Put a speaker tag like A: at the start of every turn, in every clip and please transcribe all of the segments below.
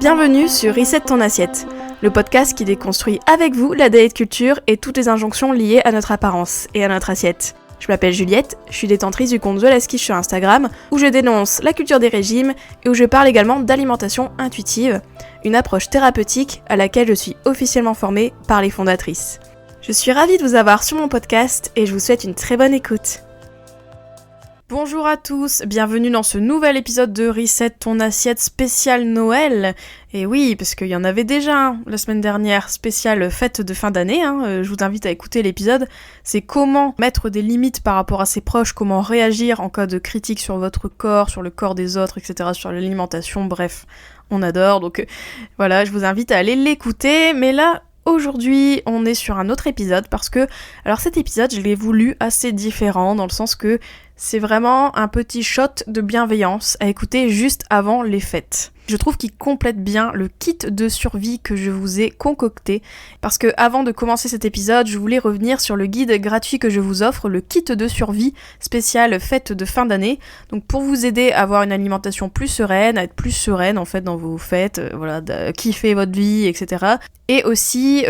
A: Bienvenue sur Reset ton assiette, le podcast qui déconstruit avec vous la diet culture et toutes les injonctions liées à notre apparence et à notre assiette. Je m'appelle Juliette, je suis détentrice du compte The Last Quiche sur Instagram, où je dénonce la culture des régimes et où je parle également d'alimentation intuitive, une approche thérapeutique à laquelle je suis officiellement formée par les fondatrices. Je suis ravie de vous avoir sur mon podcast et je vous souhaite une très bonne écoute. Bonjour à tous, bienvenue dans ce nouvel épisode de Reset ton assiette spécial Noël. Et oui, parce qu'il y en avait déjà un la semaine dernière, spécial fête de fin d'année, je vous invite à écouter l'épisode. C'est comment mettre des limites par rapport à ses proches, comment réagir en cas de critique sur votre corps, sur le corps des autres, etc., sur l'alimentation, bref, on adore. Donc voilà, je vous invite à aller l'écouter, mais là, aujourd'hui, on est sur un autre épisode parce que, alors cet épisode, je l'ai voulu assez différent dans le sens que c'est vraiment un petit shot de bienveillance à écouter juste avant les fêtes. Je trouve qu'il complète bien le kit de survie que je vous ai concocté parce que avant de commencer cet épisode, je voulais revenir sur le guide gratuit que je vous offre, le kit de survie spécial fête de fin d'année. Donc pour vous aider à avoir une alimentation plus sereine, à être plus sereine en fait dans vos fêtes, voilà, kiffer votre vie, etc. Et aussi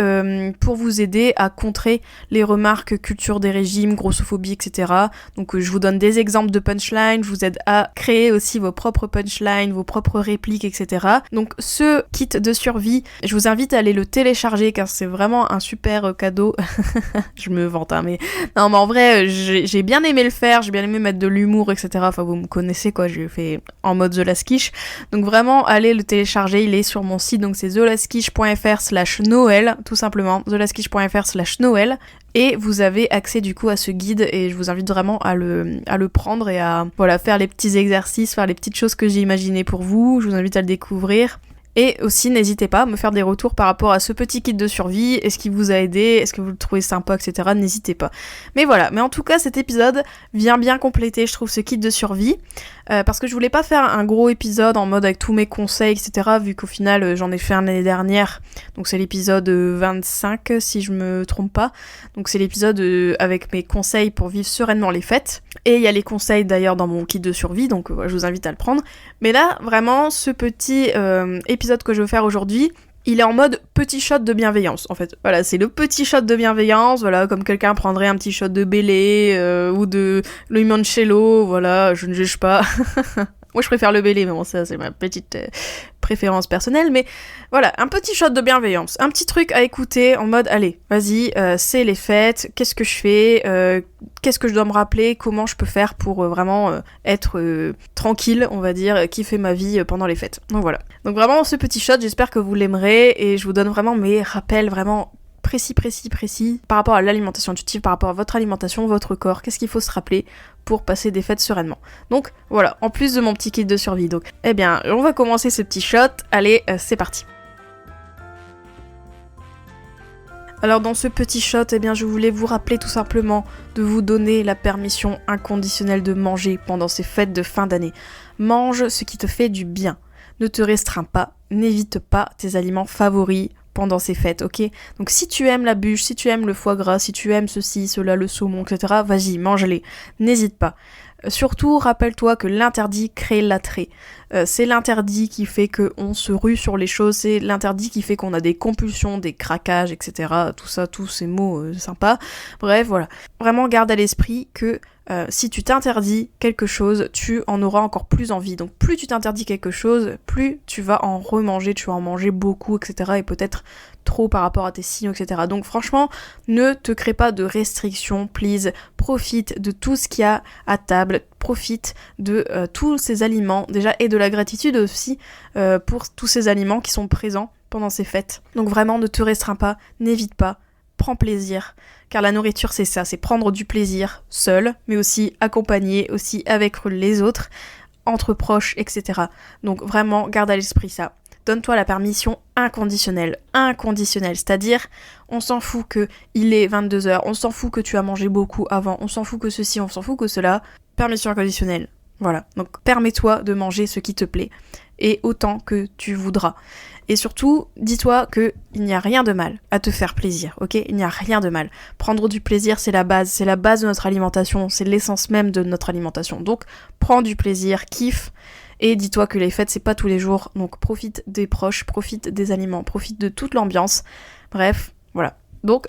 A: pour vous aider à contrer les remarques culture des régimes, grossophobie, etc. Donc je vous donne des exemples de punchlines, je vous aide à créer aussi vos propres punchlines, vos propres répliques, etc. Donc ce kit de survie, je vous invite à aller le télécharger car c'est vraiment un super cadeau. Je me vante, mais non, mais en vrai, j'ai bien aimé le faire, j'ai bien aimé mettre de l'humour, etc. Enfin, vous me connaissez quoi, je fais en mode The Last Quiche. Donc vraiment, allez le télécharger, il est sur mon site, donc c'est thelastquiche.fr/Noël, tout simplement, thelastquiche.fr/Noël. Et vous avez accès du coup à ce guide et je vous invite vraiment à le prendre et à faire les petits exercices, faire les petites choses que j'ai imaginées pour vous. Je vous invite à le découvrir. Et aussi, n'hésitez pas à me faire des retours par rapport à ce petit kit de survie. Est-ce qu'il vous a aidé? Est-ce que vous le trouvez sympa, etc. N'hésitez pas. Mais voilà, mais en tout cas, cet épisode vient bien compléter, je trouve, ce kit de survie. Parce que je voulais pas faire un gros épisode en mode avec tous mes conseils, etc. Vu qu'au final, j'en ai fait un l'année dernière. Donc c'est l'épisode 25, si je me trompe pas. Donc c'est l'épisode avec mes conseils pour vivre sereinement les fêtes. Et il y a les conseils d'ailleurs dans mon kit de survie, donc je vous invite à le prendre. Mais là, vraiment, ce petit épisode que je veux faire aujourd'hui, il est en mode petit shot de bienveillance, en fait. Voilà, c'est le petit shot de bienveillance, voilà, comme quelqu'un prendrait un petit shot de Bélé ou de limoncello, voilà, je ne juge pas. Moi, je préfère le Bélé, mais bon, ça, c'est ma petite préférence personnelle. Mais voilà, un petit shot de bienveillance. Un petit truc à écouter en mode, allez, vas-y, c'est les fêtes, qu'est-ce que je fais, qu'est-ce que je dois me rappeler, comment je peux faire pour vraiment être tranquille, on va dire, kiffer ma vie pendant les fêtes. Donc voilà. Donc vraiment, ce petit shot, j'espère que vous l'aimerez et je vous donne vraiment mes rappels vraiment précis par rapport à l'alimentation intuitive, par rapport à votre alimentation, votre corps, qu'est-ce qu'il faut se rappeler pour passer des fêtes sereinement. Donc voilà, en plus de mon petit kit de survie. Donc eh bien, on va commencer ce petit shot. Allez, c'est parti. Alors dans ce petit shot, eh bien je voulais vous rappeler tout simplement de vous donner la permission inconditionnelle de manger pendant ces fêtes de fin d'année. Mange ce qui te fait du bien. Ne te restreins pas, n'évite pas tes aliments favoris pendant ces fêtes, ok? Donc si tu aimes la bûche, si tu aimes le foie gras, si tu aimes ceci, cela, le saumon, etc., vas-y, mange-les, n'hésite pas. Surtout, rappelle-toi que l'interdit crée l'attrait. C'est l'interdit qui fait qu'on se rue sur les choses, c'est l'interdit qui fait qu'on a des compulsions, des craquages, etc. Tout ça, tous ces mots sympas. Bref, voilà. Vraiment, garde à l'esprit que si tu t'interdis quelque chose, tu en auras encore plus envie. Donc plus tu t'interdis quelque chose, plus tu vas en remanger, tu vas en manger beaucoup, etc. Et peut-être trop par rapport à tes signaux, etc. Donc franchement, ne te crée pas de restrictions, please. Profite de tout ce qu'il y a à table, profite de tous ces aliments, déjà, et de la gratitude aussi pour tous ces aliments qui sont présents pendant ces fêtes. Donc vraiment, ne te restreins pas, n'évite pas, prends plaisir, car la nourriture c'est ça, c'est prendre du plaisir seul, mais aussi accompagné, aussi avec les autres, entre proches, etc. Donc vraiment, garde à l'esprit ça. Donne-toi la permission inconditionnelle, c'est-à-dire, on s'en fout que il est 22h, on s'en fout que tu as mangé beaucoup avant, on s'en fout que ceci, on s'en fout que cela, permission inconditionnelle. Voilà, donc permets-toi de manger ce qui te plaît, et autant que tu voudras. Et surtout, dis-toi qu'il n'y a rien de mal à te faire plaisir, ok? Il n'y a rien de mal. Prendre du plaisir, c'est la base de notre alimentation, c'est l'essence même de notre alimentation. Donc, prends du plaisir, kiffe, Et dis-toi que les fêtes, c'est pas tous les jours, donc profite des proches, profite des aliments, profite de toute l'ambiance. Bref, voilà. Donc,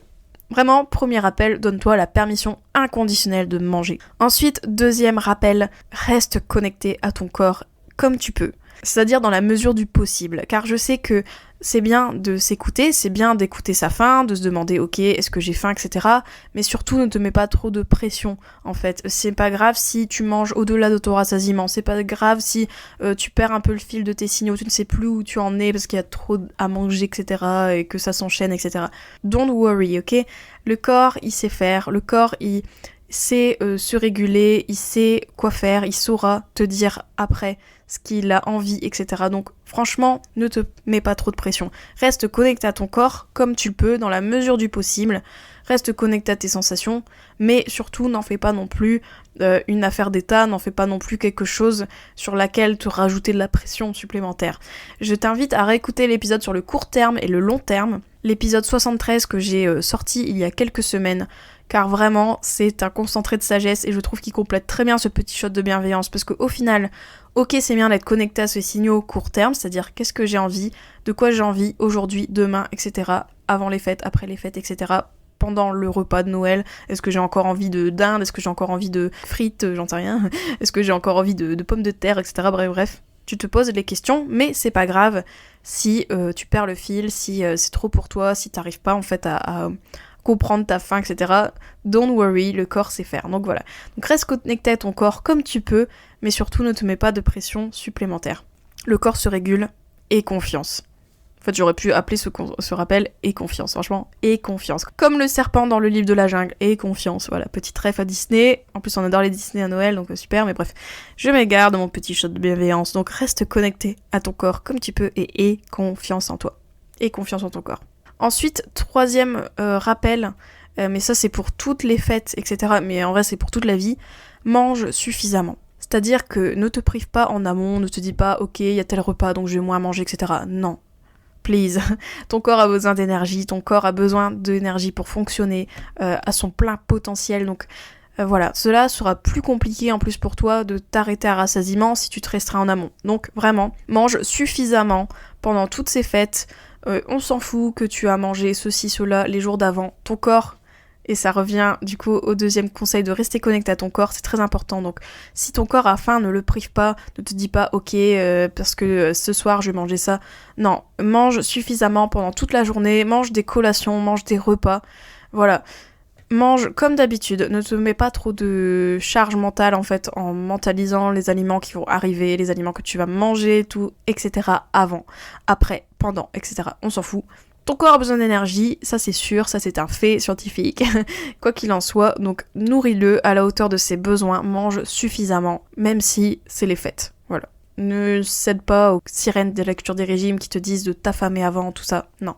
A: vraiment, premier rappel, donne-toi la permission inconditionnelle de manger. Ensuite, deuxième rappel, reste connecté à ton corps comme tu peux. C'est-à-dire dans la mesure du possible. Car je sais que c'est bien de s'écouter, c'est bien d'écouter sa faim, de se demander ok, est-ce que j'ai faim, etc. Mais surtout ne te mets pas trop de pression en fait. C'est pas grave si tu manges au-delà de ton rassasiement, c'est pas grave si tu perds un peu le fil de tes signaux, tu ne sais plus où tu en es parce qu'il y a trop à manger, etc. et que ça s'enchaîne, etc. Don't worry, ok? Le corps, il sait faire, le corps, il sait se réguler, il sait quoi faire, il saura te dire après ce qu'il a envie, etc. Donc franchement, ne te mets pas trop de pression. Reste connecté à ton corps comme tu le peux, dans la mesure du possible. Reste connecté à tes sensations, mais surtout n'en fais pas non plus une affaire d'état, n'en fais pas non plus quelque chose sur laquelle te rajouter de la pression supplémentaire. Je t'invite à réécouter l'épisode sur le court terme et le long terme, l'épisode 73 que j'ai sorti il y a quelques semaines, car vraiment c'est un concentré de sagesse et je trouve qu'il complète très bien ce petit shot de bienveillance, parce qu'au final, ok, c'est bien d'être connecté à ce signaux court terme, c'est-à-dire qu'est-ce que j'ai envie, de quoi j'ai envie aujourd'hui, demain, etc. Avant les fêtes, après les fêtes, etc. Pendant le repas de Noël, est-ce que j'ai encore envie de dinde, est-ce que j'ai encore envie de frites, j'en sais rien, est-ce que j'ai encore envie de pommes de terre, etc. Bref, tu te poses les questions, mais c'est pas grave si tu perds le fil, si c'est trop pour toi, si t'arrives pas en fait à comprendre ta faim, etc. Don't worry, le corps sait faire. Donc voilà. Donc reste connecté à ton corps comme tu peux, mais surtout ne te mets pas de pression supplémentaire. Le corps se régule, et confiance. En fait, j'aurais pu appeler ce rappel « et confiance », franchement, « et confiance ». Comme le serpent dans le livre de la jungle, « et confiance ». Voilà, petite ref à Disney. En plus, on adore les Disney à Noël, donc super, mais bref. Je m'égare dans mon petit shot de bienveillance. Donc reste connecté à ton corps comme tu peux et aie confiance en toi. Et confiance en ton corps. Ensuite, troisième rappel, mais ça c'est pour toutes les fêtes, etc. Mais en vrai c'est pour toute la vie, mange suffisamment. C'est-à-dire que ne te prive pas en amont, ne te dis pas ok, il y a tel repas donc je vais moins manger, etc. Non. Please. Ton corps a besoin d'énergie, ton corps a besoin d'énergie pour fonctionner à son plein potentiel. Donc voilà, cela sera plus compliqué en plus pour toi de t'arrêter à rassasiement si tu te restreins en amont. Donc vraiment, mange suffisamment pendant toutes ces fêtes. On s'en fout que tu as mangé ceci, cela les jours d'avant. Ton corps, et ça revient du coup au deuxième conseil de rester connecté à ton corps, c'est très important. Donc si ton corps a faim, ne le prive pas, ne te dis pas ok parce que ce soir je vais manger ça. Non, mange suffisamment pendant toute la journée, mange des collations, mange des repas. Voilà. Mange comme d'habitude, ne te mets pas trop de charge mentale en fait en mentalisant les aliments qui vont arriver, les aliments que tu vas manger, tout, etc. avant, après, pendant, etc. On s'en fout. Ton corps a besoin d'énergie, ça c'est sûr, ça c'est un fait scientifique, quoi qu'il en soit, donc nourris-le à la hauteur de ses besoins, mange suffisamment, même si c'est les fêtes, voilà. Ne cède pas aux sirènes de la culture des régimes qui te disent de t'affamer avant, tout ça, non.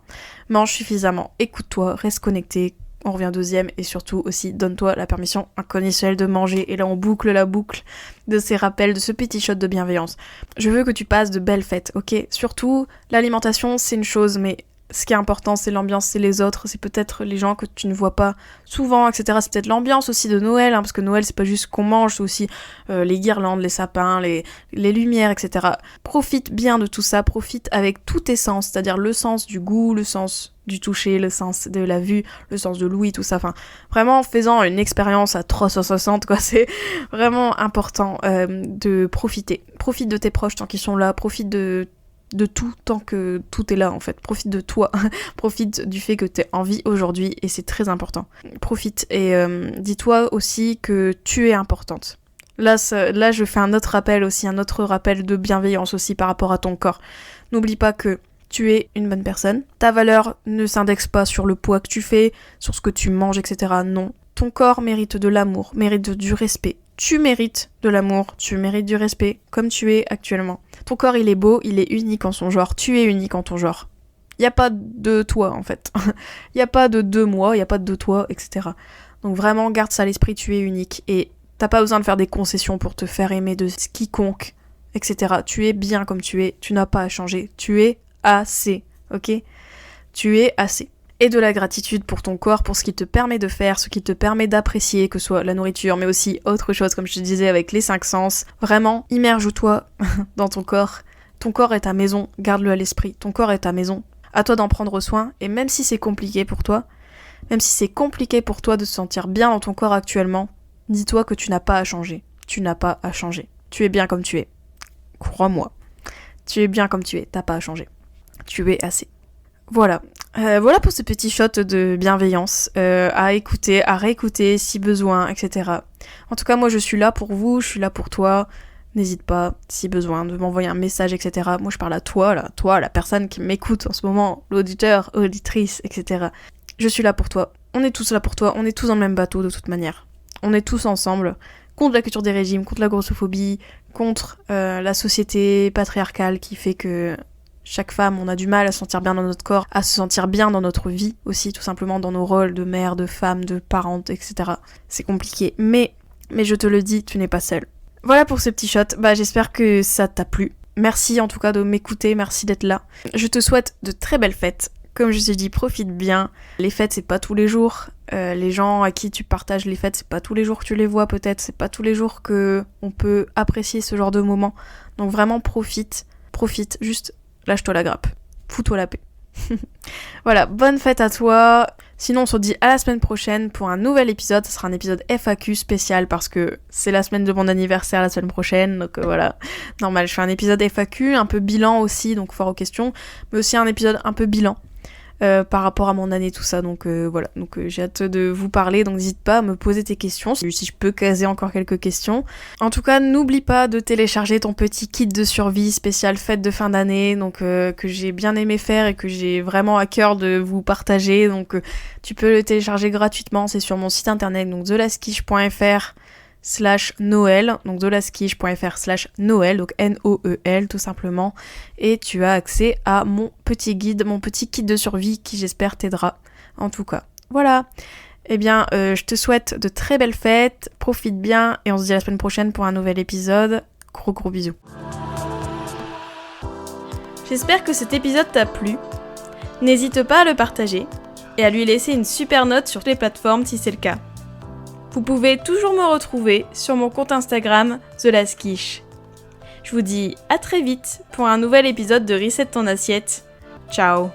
A: Mange suffisamment, écoute-toi, reste connecté. On revient deuxième et surtout aussi donne-toi la permission inconditionnelle de manger. Et là on boucle la boucle de ces rappels, de ce petit shot de bienveillance. Je veux que tu passes de belles fêtes, ok ? Surtout l'alimentation c'est une chose, mais ce qui est important c'est l'ambiance, c'est les autres, c'est peut-être les gens que tu ne vois pas souvent, etc. C'est peut-être l'ambiance aussi de Noël, parce que Noël c'est pas juste ce qu'on mange, c'est aussi les guirlandes, les sapins, les lumières, etc. Profite bien de tout ça, profite avec tous tes sens, c'est-à-dire le sens du goût, le sens du toucher, le sens de la vue, le sens de l'ouïe, tout ça, enfin, vraiment en faisant une expérience à 360, quoi, c'est vraiment important de profiter. Profite de tes proches tant qu'ils sont là, profite de tout tant que tout est là en fait. Profite de toi, profite du fait que t'es en vie aujourd'hui et c'est très important. Profite et dis-toi aussi que tu es importante. Là, je fais un autre rappel aussi, un autre rappel de bienveillance aussi par rapport à ton corps. N'oublie pas que tu es une bonne personne. Ta valeur ne s'indexe pas sur le poids que tu fais, sur ce que tu manges, etc. Non. Ton corps mérite de l'amour, mérite du respect. Tu mérites de l'amour, tu mérites du respect, comme tu es actuellement. Ton corps, il est beau, il est unique en son genre. Tu es unique en ton genre. Y a pas de toi, en fait. Y a pas de deux moi, y a pas de toi, etc. Donc vraiment, garde ça à l'esprit, tu es unique. Et t'as pas besoin de faire des concessions pour te faire aimer de quiconque, etc. Tu es bien comme tu es, tu n'as pas à changer. Tu es assez, ok ? Tu es assez. et de la gratitude pour ton corps, pour ce qu'il te permet de faire, ce qu'il te permet d'apprécier, que ce soit la nourriture, mais aussi autre chose, comme je te disais, avec les 5 sens. Vraiment, immerge-toi dans ton corps. Ton corps est ta maison, garde-le à l'esprit. Ton corps est ta maison. À toi d'en prendre soin, et même si c'est compliqué pour toi, même si c'est compliqué pour toi de te sentir bien dans ton corps actuellement, dis-toi que tu n'as pas à changer. Tu n'as pas à changer. Tu es bien comme tu es. Crois-moi. Tu es bien comme tu es, t'as pas à changer. Tu es assez. Voilà. Voilà pour ce petit shot de bienveillance à écouter, à réécouter si besoin, etc. En tout cas, moi je suis là pour vous, je suis là pour toi. N'hésite pas, si besoin, de m'envoyer un message, etc. Moi je parle à toi, là, toi, la personne qui m'écoute en ce moment, l'auditeur, auditrice, etc. Je suis là pour toi. On est tous là pour toi, on est tous dans le même bateau de toute manière. On est tous ensemble, contre la culture des régimes, contre la grossophobie, contre la société patriarcale qui fait que chaque femme, on a du mal à se sentir bien dans notre corps, à se sentir bien dans notre vie aussi, tout simplement dans nos rôles de mère, de femme, de parente, etc. C'est compliqué, mais je te le dis, tu n'es pas seule. Voilà pour ce petit shot, j'espère que ça t'a plu. Merci en tout cas de m'écouter, merci d'être là. Je te souhaite de très belles fêtes. Comme je t'ai dit, profite bien. Les fêtes, c'est pas tous les jours. Les gens à qui tu partages les fêtes, c'est pas tous les jours que tu les vois peut-être. C'est pas tous les jours que on peut apprécier ce genre de moments. Donc vraiment profite, juste lâche-toi la grappe. Fous-toi la paix. Voilà, bonne fête à toi. Sinon, on se dit à la semaine prochaine pour un nouvel épisode. Ce sera un épisode FAQ spécial parce que c'est la semaine de mon anniversaire la semaine prochaine. Donc voilà, normal, je fais un épisode FAQ, un peu bilan aussi, donc foire aux questions, mais aussi un épisode un peu bilan. Par rapport à mon année, tout ça, donc voilà, donc j'ai hâte de vous parler, donc n'hésite pas à me poser tes questions, si je peux caser encore quelques questions. En tout cas, n'oublie pas de télécharger ton petit kit de survie spécial fête de fin d'année, donc que j'ai bien aimé faire et que j'ai vraiment à cœur de vous partager, donc tu peux le télécharger gratuitement, c'est sur mon site internet, donc thelaskish.fr/Noël, donc thelaskish.fr/Noël, donc Noel tout simplement, et tu as accès à mon petit guide, mon petit kit de survie qui j'espère t'aidera en tout cas. Voilà, eh bien je te souhaite de très belles fêtes, profite bien et on se dit à la semaine prochaine pour un nouvel épisode. Gros bisous. J'espère que cet épisode t'a plu. N'hésite pas à le partager et à lui laisser une super note sur toutes les plateformes si c'est le cas. Vous pouvez toujours me retrouver sur mon compte Instagram, TheLastKish. Je vous dis à très vite pour un nouvel épisode de Reset ton assiette. Ciao.